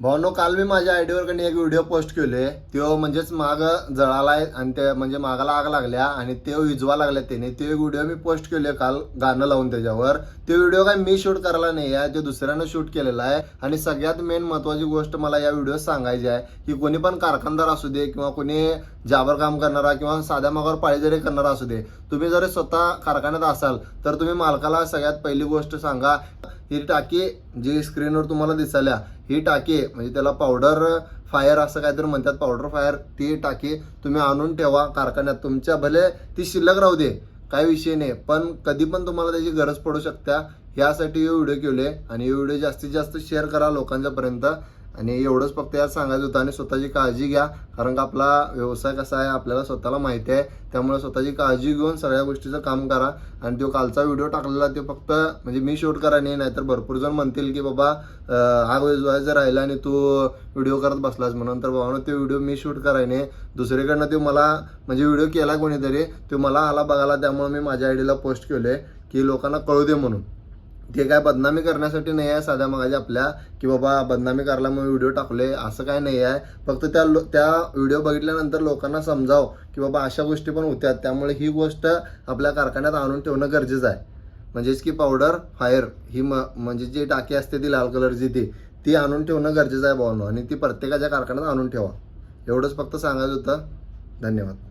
भावनो काल मी माझ्या आयडीवर एक व्हिडिओ पोस्ट केले. तो म्हणजेच माग जळालाय आणि ते म्हणजे मागाला आग लागल्या आणि ते विजवा लागल्या त्याने. ते व्हिडिओ मी पोस्ट केले काल गाणं लावून त्याच्यावर. ते व्हिडिओ काय मी शूट करायला नाही आहे, ते दुसऱ्यानं शूट केलेला आहे. आणि सगळ्यात मेन महत्वाची गोष्ट मला या व्हिडिओ सांगायची आहे की कोणी पण कारखानदार असू दे किंवा कोणी जाबर काम करणारा किंवा साध्या मागावर पाळी जरी करणारा असू दे, तुम्ही जरी स्वतः कारखान्यात असाल तर तुम्ही मालकाला सगळ्यात पहिली गोष्ट सांगा, ही टाकी जी स्क्रीनवर तुम्हाला दिसाल्या ही टाकी म्हणजे त्याला पावडर फायर असं काहीतरी म्हणतात, पावडर फायर, ती टाकी तुम्ही आणून ठेवा कारखान्यात. तुमच्या भले ती शिल्लक राहू दे, काही विषय नाही, पण कधी पण तुम्हाला त्याची गरज पडू शकता. यासाठी हे व्हिडिओ केले आणि हे व्हिडिओ जास्तीत जास्त शेअर करा लोकांच्यापर्यंत. आणि एवढंच फक्त यात सांगायचं होतं. आणि स्वतःची काळजी घ्या, कारण का आपला व्यवसाय कसा आहे आपल्याला स्वतःला माहिती आहे. त्यामुळे स्वतःची काळजी घेऊन सगळ्या गोष्टीचं काम करा. आणि तो कालचा व्हिडिओ टाकलेला ते फक्त म्हणजे मी शूट करा नाही, नाहीतर भरपूर जण म्हणतील की बाबा आग विजवायचं राहिला आणि तू व्हिडिओ करत बसलास म्हणून. तर बाबा ते व्हिडिओ मी शूट करायने, दुसरीकडनं ते मला म्हणजे व्हिडिओ केला कोणीतरी, तो मला आला बघायला. त्यामुळे मी माझ्या आयडीला पोस्ट केले की लोकांना कळू दे म्हणून. ते काय बदनामी करण्यासाठी नाही आहे साध्या मागाची आपल्या, की बाबा बदनामी करायला व्हिडिओ टाकले असं काय नाही आहे. फक्त त्या व्हिडिओ बघितल्यानंतर लोकांना समजाव की बाबा अशा गोष्टी पण होत्यात. त्यामुळे ही गोष्ट आपल्या कारखान्यात आणून ठेवणं गरजेचं आहे. म्हणजेच की पावडर फायर ही म्हणजे जी टाकी असते ती लाल कलरची ती आणून ठेवणं गरजेचं आहे भावांनो. आणि ती प्रत्येकाच्या कारखान्यात आणून ठेवा. एवढंच फक्त सांगायचं होतं. धन्यवाद.